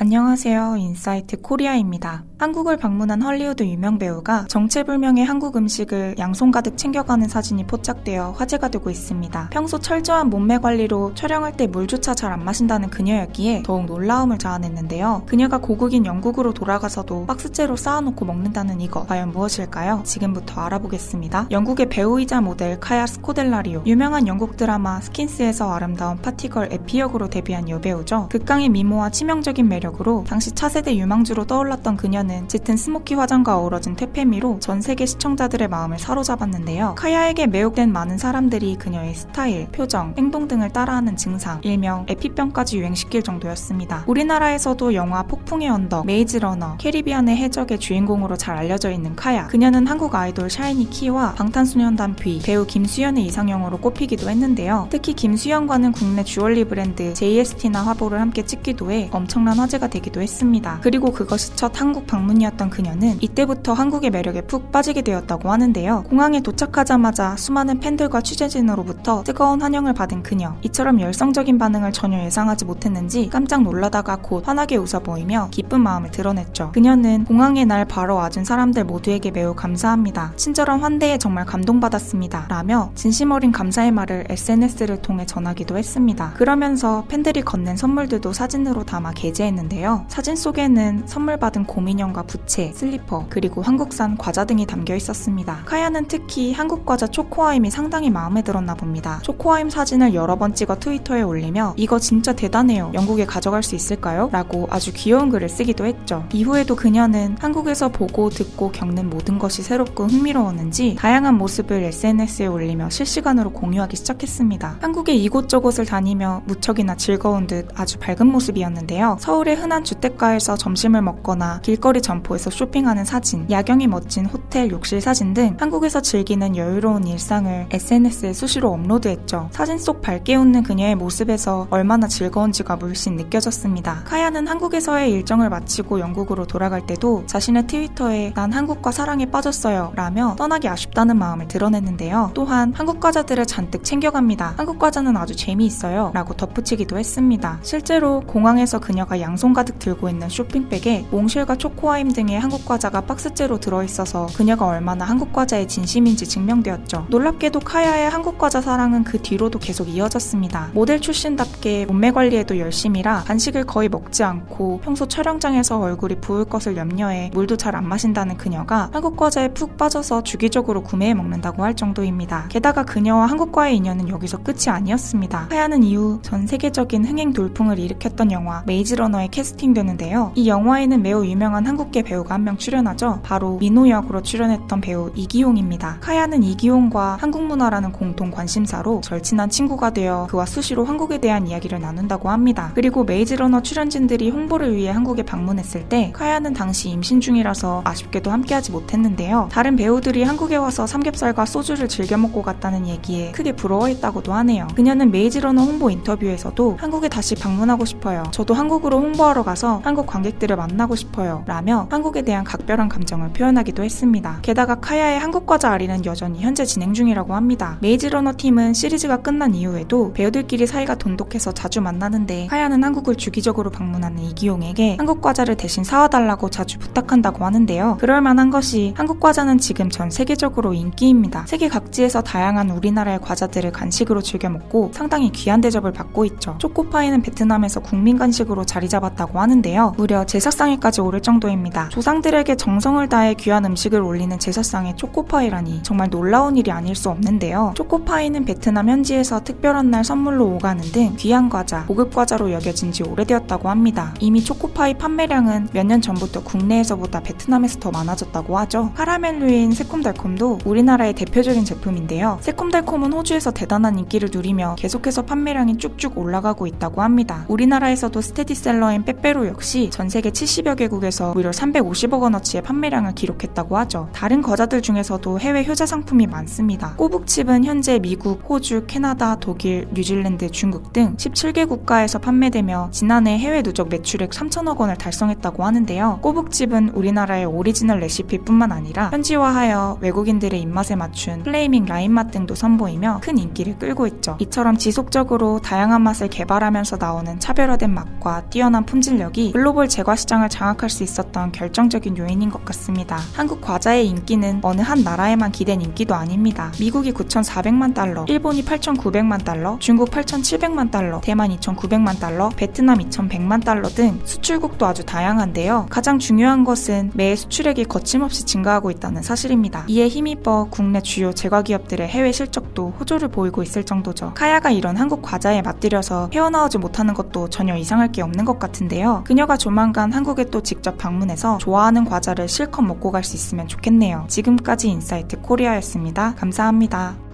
안녕하세요. 인사이트 코리아입니다. 한국을 방문한 헐리우드 유명 배우가 정체불명의 한국 음식을 양손 가득 챙겨가는 사진이 포착되어 화제가 되고 있습니다. 평소 철저한 몸매 관리로 촬영할 때 물조차 잘 안 마신다는 그녀였기에 더욱 놀라움을 자아냈는데요. 그녀가 고국인 영국으로 돌아가서도 박스째로 쌓아놓고 먹는다는 이것, 과연 무엇일까요? 지금부터 알아보겠습니다. 영국의 배우이자 모델 카야 스코델라리오, 유명한 영국 드라마 스킨스에서 아름다운 파티걸 에피 역으로 데뷔한 여배우죠. 극강의 미모와 치명적인 매력으로 당시 차세대 유망주로 떠올랐던 그녀는 짙은 스모키 화장과 어우러진 퇴폐미로 전 세계 시청자들의 마음을 사로잡았는데요. 카야에게 매혹된 많은 사람들이 그녀의 스타일, 표정, 행동 등을 따라하는 증상, 일명 에피병까지 유행시킬 정도였습니다. 우리나라에서도 영화 폭풍의 언덕, 메이즈 러너, 캐리비안의 해적의 주인공으로 잘 알려져 있는 카야. 그녀는 한국 아이돌 샤이니 키와 방탄소년단 뷔, 배우 김수현의 이상형으로 꼽히기도 했는데요. 특히 김수현과는 국내 주얼리 브랜드 JST나 화보를 함께 찍기도 해 엄청난 화제가 되기도 했습니다. 그리고 그것이 첫 한국 방문이었던 그녀는 이때부터 한국의 매력에 푹 빠지게 되었다고 하는데요. 공항에 도착하자마자 수많은 팬들과 취재진으로부터 뜨거운 환영을 받은 그녀. 이처럼 열성적인 반응을 전혀 예상하지 못했는지 깜짝 놀라다가 곧 환하게 웃어 보이며 기쁜 마음을 드러냈죠. 그녀는 공항에 날 바로 와준 사람들 모두에게 매우 감사합니다. 친절한 환대에 정말 감동받았습니다. 라며 진심 어린 감사의 말을 SNS를 통해 전하기도 했습니다. 그러면서 팬들이 건넨 선물들도 사진으로 담아 게재했는데요. 사진 속에는 선물 받은 곰인형과 부채, 슬리퍼, 그리고 한국산 과자 등이 담겨 있었습니다. 카야는 특히 한국 과자 초코아임이 상당히 마음에 들었나 봅니다. 초코아임 사진을 여러 번 찍어 트위터에 올리며 이거 진짜 대단해요. 영국에 가져갈 수 있을까요? 라고 아주 귀여운 글을 쓰기도 했죠. 이후에도 그녀는 한국에서 보고 듣고 겪는 모든 것이 새롭고 흥미로웠는지 다양한 모습을 SNS에 올리며 실시간으로 공유하기 시작했습니다. 한국의 이곳저곳을 다니며 무척이나 즐거운 듯 아주 밝은 모습이었는데요. 서울의 흔한 주택가에서 점심을 먹거나 길거리 점포에서 쇼핑하는 사진, 야경이 멋진 호텔, 욕실 사진 등 한국에서 즐기는 여유로운 일상을 SNS에 수시로 업로드했죠. 사진 속 밝게 웃는 그녀의 모습에서 얼마나 즐거운지가 물씬 느껴졌습니다. 카야는 한국에서의 일정을 마치고 영국으로 돌아갈 때도 자신의 트위터에 난 한국과 사랑에 빠졌어요 라며 떠나기 아쉽다는 마음을 드러냈는데요. 또한 한국 과자들을 잔뜩 챙겨갑니다. 한국 과자는 아주 재미있어요 라고 덧붙이기도 했습니다. 실제로 공항에서 그녀가 양손 가득 들고 있는 쇼핑백에 몽쉘과 초코아임 등의 한국 과자가 박스째로 들어있어서 그녀가 얼마나 한국 과자에 진심인지 증명되었죠. 놀랍게도 카야의 한국 과자 사랑은 그 뒤로도 계속 이어졌습니다. 모델 출신답게 몸매 관리에도 열심이라 간식을 거의 먹지 않고 평소 촬영장에서 얼굴이 부을 것을 염려해 물도 잘 안 마신다는 그녀가 한국 과자에 푹 빠져서 주기적으로 구매해 먹는다고 할 정도입니다. 게다가 그녀와 한국과의 인연은 여기서 끝이 아니었습니다. 카야는 이후 전 세계적인 흥행 돌풍을 일으켰던 영화 메이즈 러너에 캐스팅되는데요. 이 영화에는 매우 유명한 한국계 배우가 한 명 출연하죠. 바로 민호 역으로 출연했던 배우 이기용입니다. 카야는 이기용과 한국 문화라는 공통 관심사로 절친한 친구가 되어 그와 수시로 한국에 대한 이야기를 나눈다고 합니다. 그리고 메이즈 러너 출연진들이 홍보를 위해 한국에 방문했을 때 카야는 당시 임신 중이라서 아쉽게도 함께하지 못했는데요. 다른 배우들이 한국에 와서 삼겹살과 소주를 즐겨 먹고 갔다는 얘기에 크게 부러워했다고도 하네요. 그녀는 메이즈 러너 홍보 인터뷰에서도 한국에 다시 방문하고 싶어요. 저도 한국으로 홍보하러 가서 한국 관객들을 만나고 싶어요 라며 한국에 대한 각별한 감정을 표현하기도 했습니다. 게다가 카야의 한국 과자 아리는 여전히 현재 진행 중이라고 합니다. 메이즈 러너 팀은 시리즈가 끝난 이후에도 배우들끼리 사이가 돈독해서 자주 만나는데 카야는 한국을 주기적으로 방문하는 이기용에게 한국 과자를 대신 사와달라고 자주 부탁한다고 하는데요. 그럴 만한 것이 한국 과자는 지금 전 세계적으로 인기입니다. 세계 각지에서 다양한 우리나라의 과자들을 간식으로 즐겨 먹고 상당히 귀한 대접을 받고 있죠. 초코파이는 베트남에서 국민 간식으로 자리 잡았다고 하는데요. 무려 제사상에까지 오를 정도입니다. 조상들에게 정성을 다해 귀한 음식을 올리는 제사상에 초코파이라니 정말 놀라운 일이 아닐 수 없는데요. 초코파이는 베트남 현지에서 특별한 날 선물로 오가는 등 귀한 과자, 고급 과자로 여겨진 지 오래되었다고 합니다. 이미 초코파이 판매량은 몇 년 전부터 국내에서보다 베트남에서 더 많아졌다고 하죠. 카라멜류인 새콤달콤도 우리나라의 대표적인 제품인데요. 새콤달콤은 호주에서 대단한 인기를 누리며 계속해서 판매량이 쭉쭉 올라가고 있다고 합니다. 우리나라에서도 스테디셀러인 빼빼로 역시 전 세계 70여 개국에서 무려 350억 원어치의 판매량을 기록했다고 하죠. 다른 과자들 중에서도 해외 효자 상품이 많습니다. 꼬북칩은 현재 미국, 호주, 캐나다, 독일, 뉴질랜드, 중국 등 17개 국가에서 판매되며 지난해 해외 누적 매출액 3천억 원을 달성했다고 하는데요. 꼬북칩은 우리나라의 오리지널 레시피뿐만 아니라 현지화하여 외국인들의 입맛에 맞춘 플레이밍 라임 맛 등도 선보이며 큰 인기를 끌고 있죠. 이처럼 지속적으로 다양한 맛을 개발하면서 나오는 차별화된 맛과 뛰어난 품질력이 글로벌 제과 시장을 장악할 수 있었던 결정적인 요인인 것 같습니다. 한국 과자의 인기는 어느 한 나라에만 기댄 인기도 아닙니다. 미국이 9,400만 달러, 일본이 8,900만 달러, 중국 8,700만 달러, 대만 2,900만 달러, 베트남 2,100만 달러 등 수출국도 아주 다양한데요. 가장 중요한 것은 매해 수출액이 거침없이 증가하고 있다는 사실입니다. 이에 힘입어 국내 주요 제과 기업들의 해외 실적도 호조를 보이고 있을 정도죠. 카야가 이런 한국 과자에 맛들여서 헤어나오지 못하는 것도 전혀 이상할 게 없는 것 같은데요. 그녀가 조만간 한국에 또 직접 방문해서 좋아하는 과자를 실컷 먹고 갈 수 있으면 좋겠네요. 지금까지 인사이트 코리아였습니다. 감사합니다.